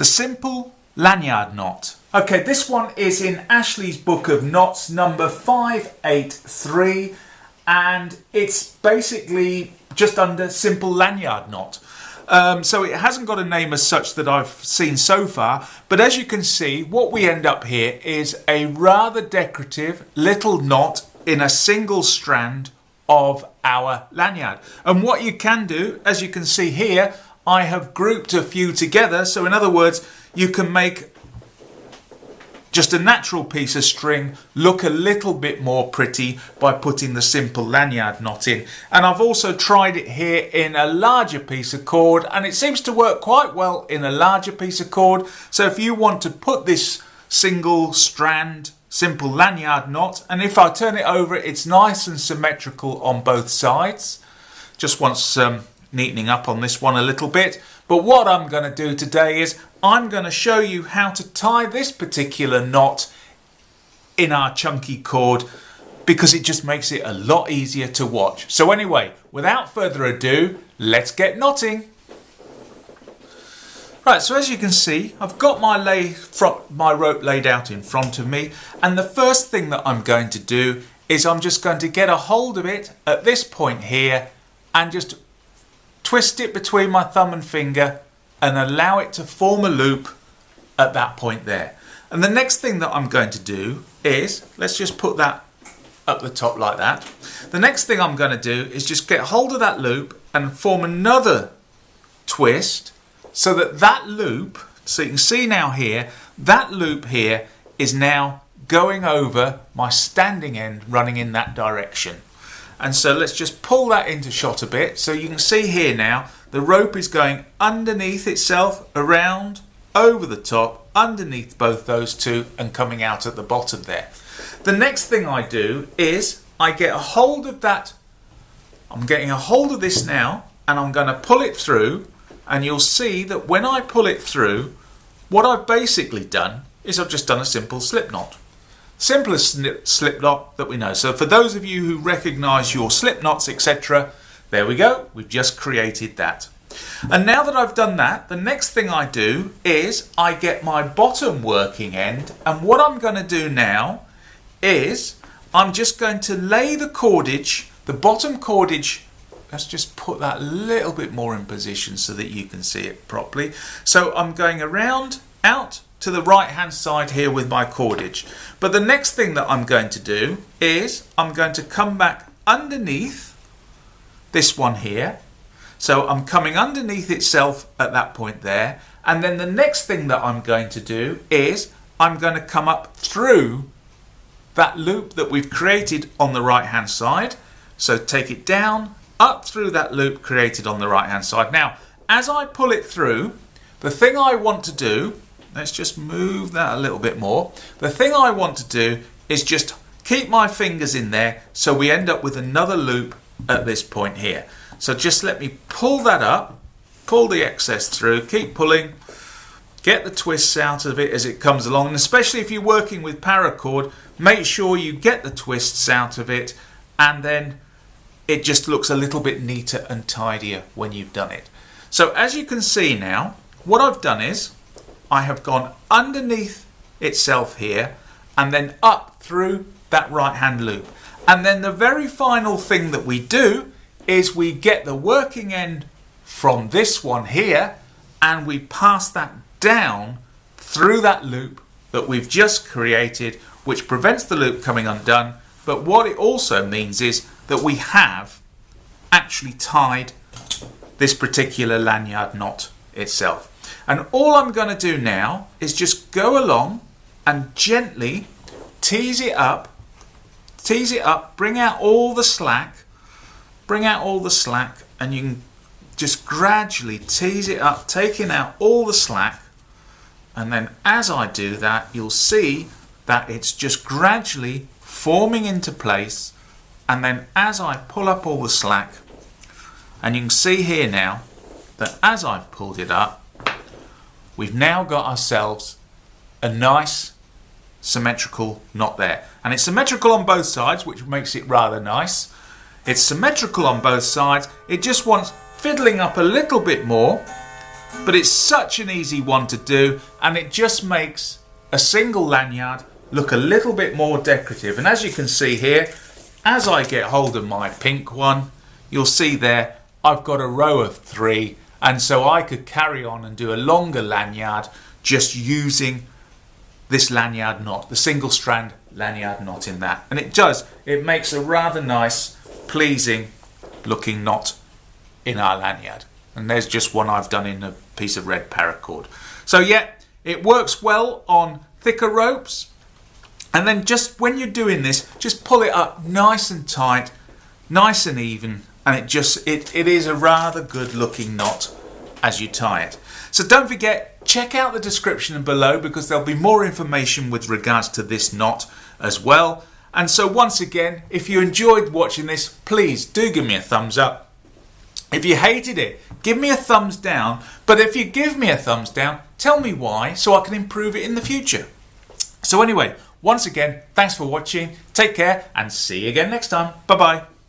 The simple lanyard knot. Okay, this one is in Ashley's book of knots, number 583, and it's basically just under simple lanyard knot. So it hasn't got a name as such that I've seen so far, but as you can see, what we end up here is a rather decorative little knot in a single strand of our lanyard. And what you can do, as you can see here, I have grouped a few together. So in other words, you can make just a natural piece of string look a little bit more pretty by putting the simple lanyard knot in. And I've also tried it here in a larger piece of cord, and it seems to work quite well in a larger piece of cord. So if you want to put this single strand simple lanyard knot, and if I turn it over, it's nice and symmetrical on both sides. Just want some neatening up on this one a little bit. But what I'm going to do today is I'm going to show you how to tie this particular knot in our chunky cord, because it just makes it a lot easier to watch. So anyway, without further ado, let's get knotting. Right, so as you can see, I've got my rope laid out in front of me, and the first thing that I'm going to do is I'm just going to get a hold of it at this point here and just twist it between my thumb and finger and allow it to form a loop at that point there. And the next thing that I'm going to do is, let's just put that up the top like that. The next thing I'm going to do is just get hold of that loop and form another twist so that that loop, so you can see now here, that loop here is now going over my standing end running in that direction. And so let's just pull that into shot a bit. So you can see here now, the rope is going underneath itself, around, over the top, underneath both those two, and coming out at the bottom there. The next thing I do is I get a hold of that. I'm getting a hold of this now, and I'm going to pull it through. And you'll see that when I pull it through, what I've basically done is I've just done a simple slip knot. Simplest slip knot that we know. So for those of you who recognise your slip knots, etc., there we go. We've just created that. And now that I've done that, the next thing I do is I get my bottom working end. And what I'm going to do now is I'm just going to lay the cordage, the bottom cordage. Let's just put that a little bit more in position so that you can see it properly. So I'm going around, out to the right hand side here with my cordage. But the next thing that I'm going to do is I'm going to come back underneath this one here. So I'm coming underneath itself at that point there. And then the next thing that I'm going to do is I'm going to come up through that loop that we've created on the right hand side. So take it down, up through that loop created on the right hand side. Now, as I pull it through, the thing I want to do, let's just move that a little bit more. The thing I want to do is just keep my fingers in there so we end up with another loop at this point here. So just let me pull that up, pull the excess through, keep pulling, get the twists out of it as it comes along. And especially if you're working with paracord, make sure you get the twists out of it, and then it just looks a little bit neater and tidier when you've done it. So as you can see now, what I've done is I have gone underneath itself here and then up through that right hand loop. And then the very final thing that we do is we get the working end from this one here and we pass that down through that loop that we've just created, which prevents the loop coming undone. But what it also means is that we have actually tied this particular lanyard knot itself. And all I'm going to do now is just go along and gently tease it up, bring out all the slack, and you can just gradually tease it up, taking out all the slack. And then as I do that, you'll see that it's just gradually forming into place. And then as I pull up all the slack, and you can see here now that as I've pulled it up, we've now got ourselves a nice symmetrical knot there. And it's symmetrical on both sides, which makes it rather nice. It's symmetrical on both sides. It just wants fiddling up a little bit more. but it's such an easy one to do, and it just makes a single lanyard look a little bit more decorative. And as you can see here, as I get hold of my pink one, you'll see there I've got a row of 3, and so I could carry on and do a longer lanyard just using this lanyard knot, the single strand lanyard knot in that. And it makes a rather nice, pleasing looking knot in our lanyard. And there's just one I've done in a piece of red paracord. So yeah, it works well on thicker ropes. And then just when you're doing this, just pull it up nice and tight, nice and even, and it is a rather good looking knot as you tie it. So don't forget, check out the description below because there'll be more information with regards to this knot as well. And so once again, if you enjoyed watching this, please do give me a thumbs up. If you hated it, give me a thumbs down. But if you give me a thumbs down, tell me why so I can improve it in the future. So anyway, once again, thanks for watching. Take care and see you again next time. Bye bye.